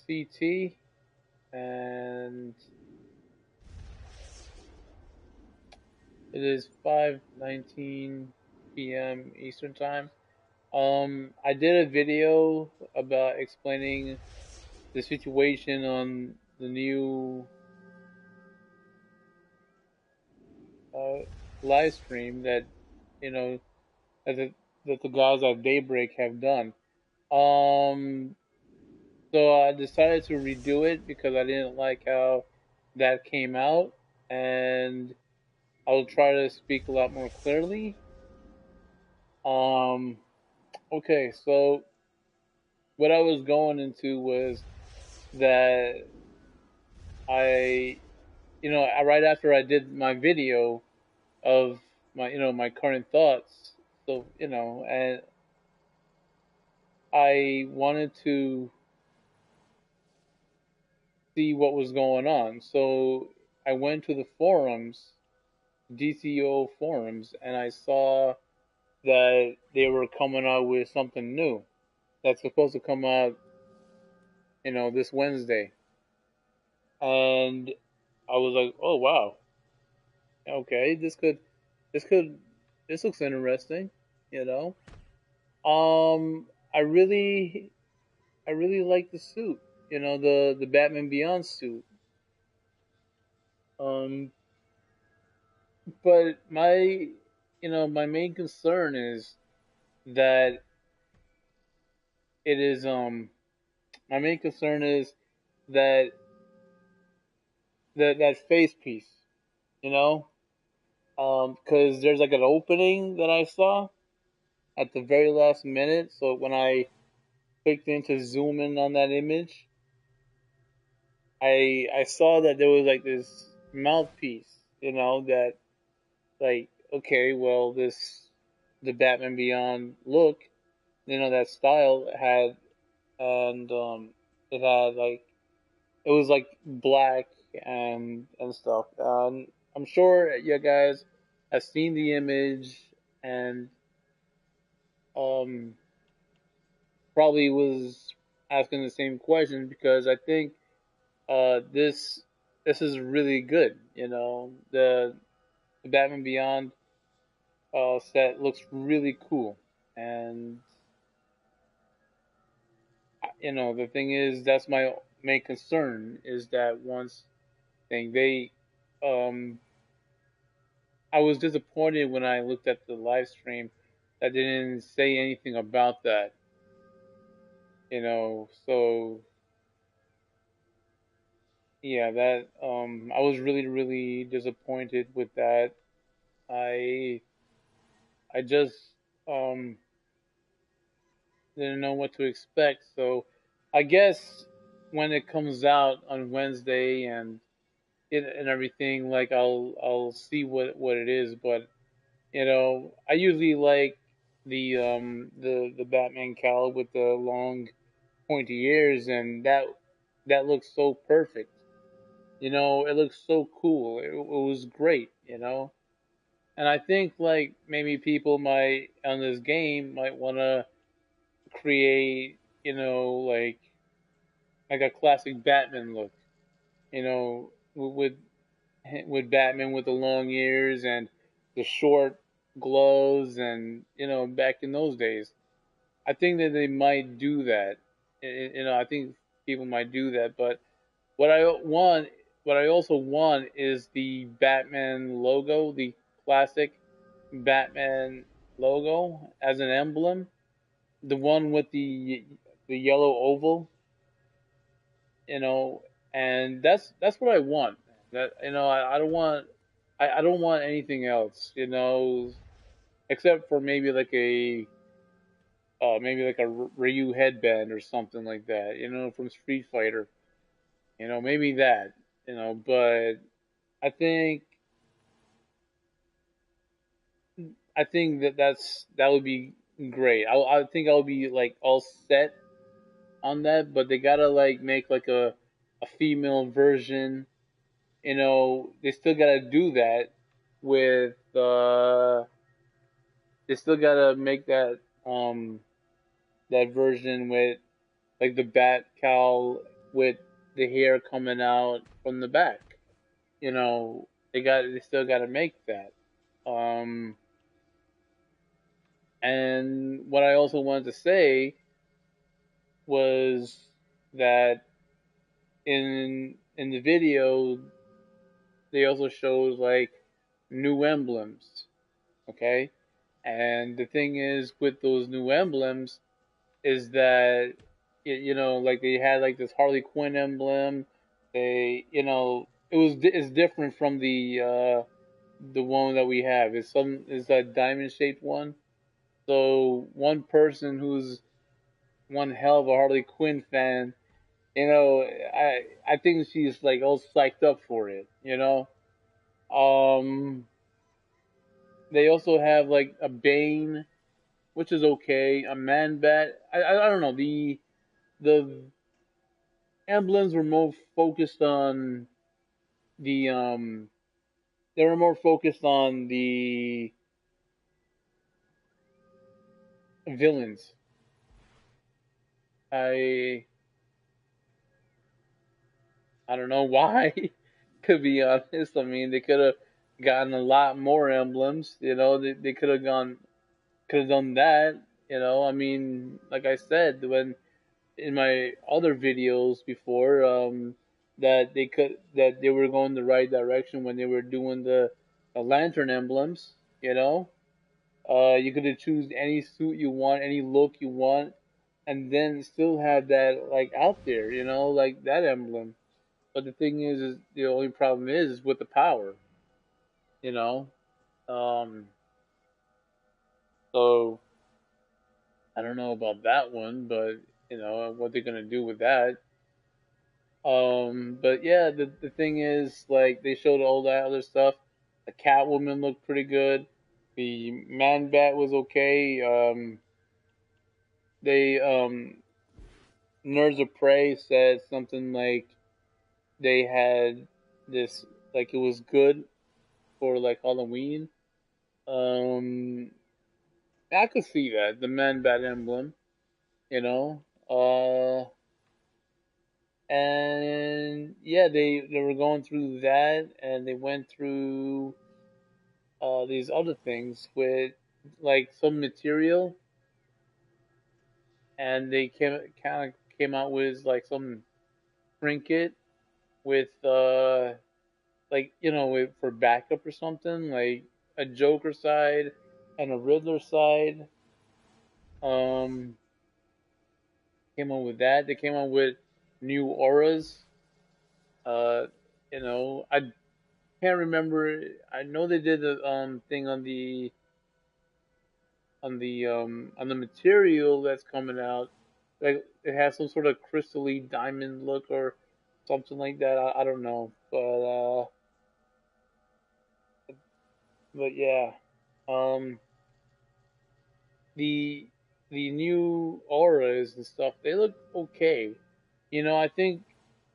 CT, and it is 5:19 p.m. Eastern Time. I did a video about explaining the situation on the new uh, live stream that you know that the guys at Daybreak have done. Um, so I decided to redo it because I didn't like how that came out, and I'll try to speak a lot more clearly. Um, okay, so what I was going into was that I, right after I did my video of my, my current thoughts, so, and I wanted to see what was going on. So I went to the forums, DCUO forums, and I saw that they were coming out with something new that's supposed to come out, this Wednesday. And I was like, oh wow, okay, this could, this looks interesting, you know. I really, I really like the suit, the Batman Beyond suit. Um, but my main concern is that it is, my main concern is that that face piece, you know, because there's like an opening that I saw at the very last minute. So when I clicked in to zoom in on that image, I saw that there was like this mouthpiece, that like okay, well this the Batman Beyond look, that style had, and it had like it was like black and stuff. I'm sure you guys have seen the image and um probably was asking the same question because I think this is really good. The Batman Beyond set looks really cool, and the thing is that's my main concern is that once thing they um I was disappointed when I looked at the live stream that didn't say anything about that. So yeah, that I was really really disappointed with that. I I just um didn't know what to expect. So I guess when it comes out on Wednesday and everything, like I'll see what it is. But I usually like the Batman cowl with the long pointy ears, and that looks so perfect. It looks so cool. It was great. And I think like maybe people might on this game might want to create, like a classic Batman look, you know, with with Batman with the long ears and the short gloves, and back in those days, I think that they might do that. I think people might do that, but what I want, what I also want is the Batman logo, the classic Batman logo as an emblem, the one with the yellow oval, you know, and that's what I want. That I don't want I don't want anything else, except for maybe like a Ryu headband or something like that, from Street Fighter, maybe that, but I think I think that would be great. I think I'll be like all set on that, but they gotta like make like a female version. They still gotta do that with they still gotta make that version with like the bat cowl with the hair coming out from the back. They still got to make that. Um, and what I also wanted to say was that in the video they also shows like new emblems, okay? And the thing is with those new emblems is that like they had like this Harley Quinn emblem. It's different from the one that we have. It's a diamond shaped one. So one person who's one hell of a Harley Quinn fan, I think she's like all psyched up for it. Um, they also have like a Bane, which is okay. A Man Bat. I don't know. The emblems were more focused on the they were more focused on the villains. I I don't know why. To be honest, I mean they could have gotten a lot more emblems. They could have done that. I mean, like I said, when in my other videos before, that they were going the right direction when they were doing the lantern emblems. You could have choose any suit you want, any look you want, and then still have that like out there. Like that emblem. But the thing is the only problem is with the power. You know. Um. So I don't know about that one, but what they're gonna do with that. But yeah, the thing is, like, they showed all that other stuff. The Catwoman looked pretty good. The Man Bat was okay. They Nerds of Prey said something like they had this, like it was good for like Halloween. Um, I could see that the Man Bat emblem, you know. And yeah, they were going through that, and they went through these other things with like some material, and they kind of came out with like some trinket with like for backup or something, like a Joker side and a Riddler side. Um, came out with that. They came out with new auras. Uh, I can't remember. I know they did the thing on the material that's coming out. Like it has some sort of crystally diamond look or something like that. I don't know, but yeah, um, the the new auras and stuff, they look okay. I think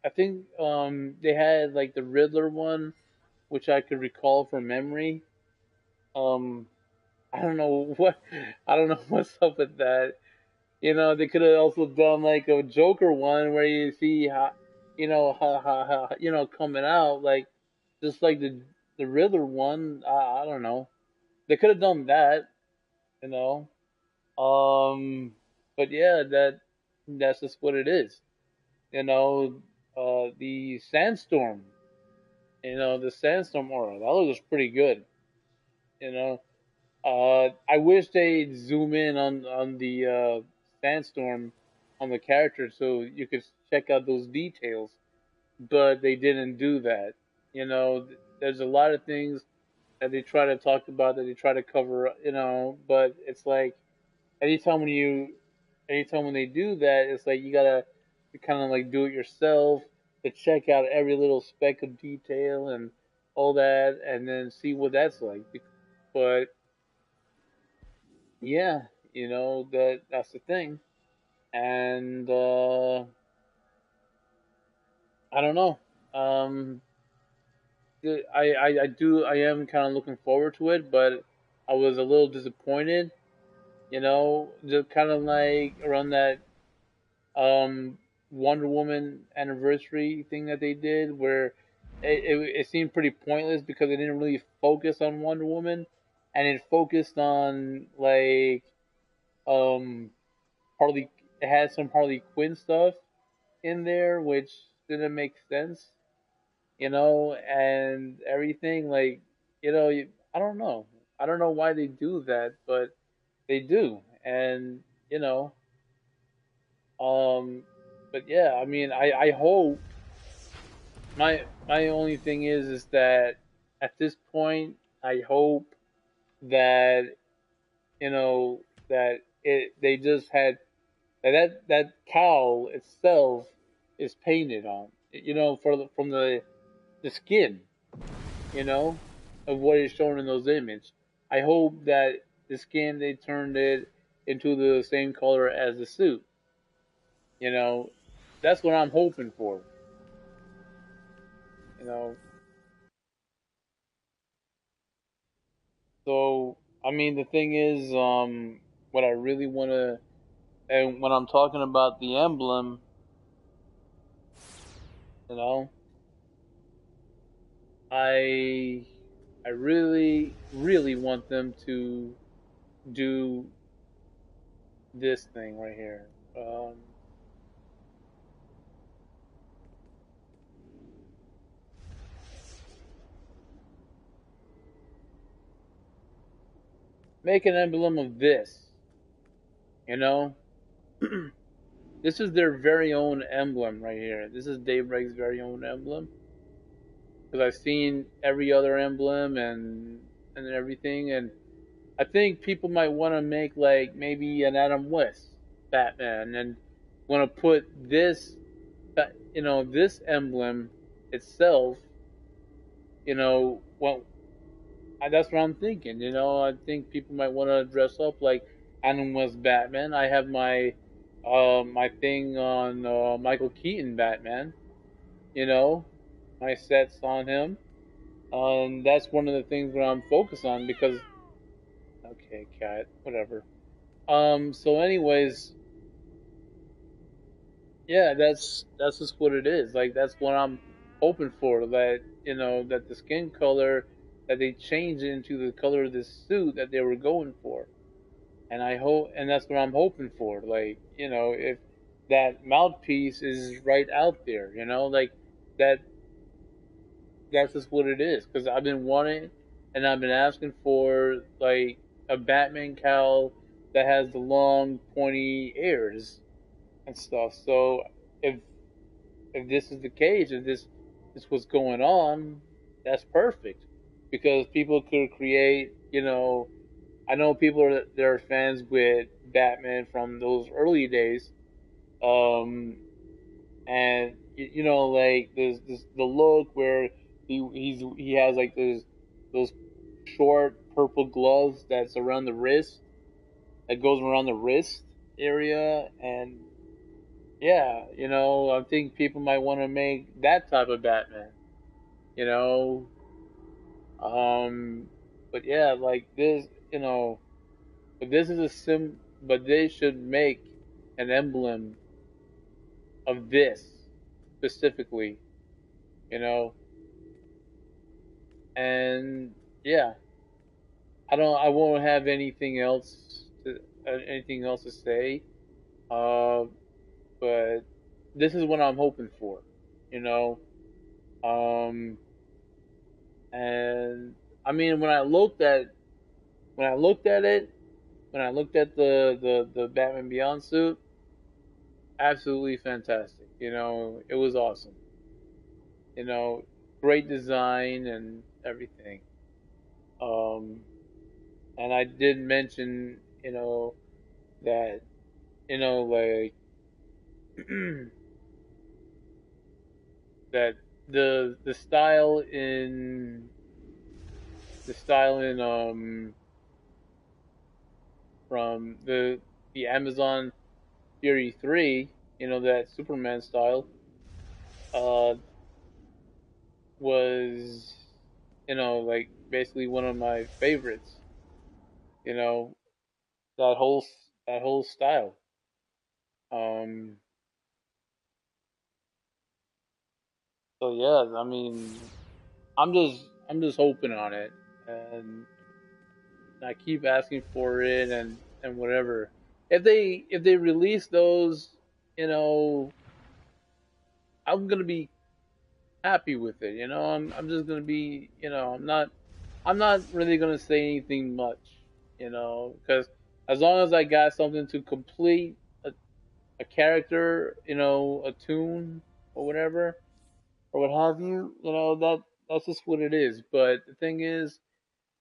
they had like the Riddler one, which I could recall from memory. Um, I don't know what I don't know what's up with that. They could have also done like a Joker one where you see how, coming out like just like the Riddler one. I don't know. They could have done that, you know. But yeah, that's just what it is. You know, the sandstorm. The sandstorm aura that looks pretty good. You know, I wish they'd zoom in on the sandstorm on the character so you could check out those details, but they didn't do that. There's a lot of things that they try to talk about that they try to cover. But it's like anytime when you, anytime when they do that, it's like you gotta kind of like do it yourself to check out every little speck of detail and all that, and then see what that's like. But yeah, that's the thing. And I don't know. Um, I am kind of looking forward to it, but I was a little disappointed. Just kind of like around that. Wonder Woman anniversary thing that they did, where it seemed pretty pointless because it didn't really focus on Wonder Woman, and it focused on like um Harley. It had some Harley Quinn stuff in there, which didn't make sense, and everything. Like, I don't know. I don't know why they do that, but they do, and you know, um, but yeah, I mean, I hope my only thing is that at this point, I hope that you know that it they just had that cowl itself is painted on, from the skin, you know, of what is shown in those images. I hope that the skin they turned it into the same color as the suit. You know, that's what I'm hoping for. You know, so I mean the thing is, what I really want to, and when I'm talking about the emblem, you know, I I really really want them to do this thing right here. Make an emblem of this. You know, this is their very own emblem right here. This is Daybreak's very own emblem because I've seen every other emblem and everything, and I think people might want to make like maybe an Adam West Batman and want to put this, this emblem itself, well, that's what I'm thinking. I think people might want to dress up like Adam West Batman. I have my thing on Michael Keaton Batman. You know, my sets on him. That's one of the things where I'm focused on because okay, cat, whatever. So anyways, yeah, that's just what it is. Like that's what I'm hoping for. That that the skin color that they change it into the color of the suit that they were going for. And I hope, and that's what I'm hoping for. Like, if that mouthpiece is right out there, like that, that's just what it is. Because I've been wanting, and I've been asking for like a Batman cowl that has the long, pointy ears and stuff. So if if this is the case, if this is what's going on, that's perfect. Because people could create, I know people are they're fans with Batman from those early days, um, and like there's this the look where he has like those short purple gloves that's around the wrist that goes around the wrist area, and yeah, I think people might want to make that type of Batman, you know, but yeah, like this, but this is a but they should make an emblem of this specifically, you know, and yeah, I won't have anything else to say, uh, but this is what I'm hoping for, you know, um, and I mean, when I looked at it, when I looked at the Batman Beyond suit, absolutely fantastic, it was awesome. you know, Great design and everything. Um, and I did mention, that, like that the style in from the Amazon Fury 3, that Superman style, uh, was, like basically one of my favorites. You know, that whole style. Um, So yeah, I mean, I'm just hoping on it, and I keep asking for it and whatever. If they release those, you know, I'm gonna be happy with it. I'm just gonna be, I'm not really gonna say anything much, because as long as I got something to complete a character, a tune or whatever or what have you, that's just what it is. But the thing is,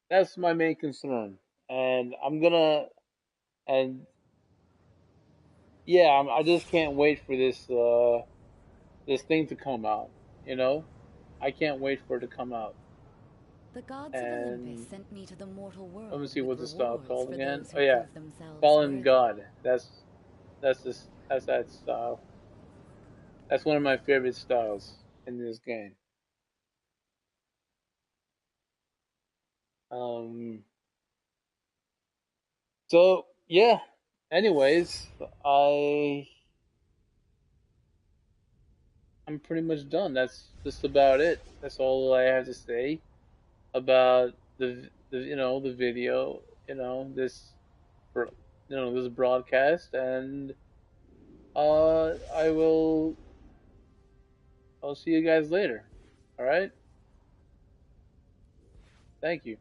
that's my main concern, and and yeah, I just can't wait for this thing to come out. You know, I can't wait for it to come out. The gods of Olympus And sent me to the mortal let me world see with what's the style rewards called for again. those Oh who yeah, prove themselves Fallen worthy. God. That's this style. That's one of my favorite styles in this game. Um. So yeah. Anyways, I I'm pretty much done. That's just about it. That's all I have to say about the video. Bro- this broadcast, and I will. I'll see you guys later. All right. Thank you.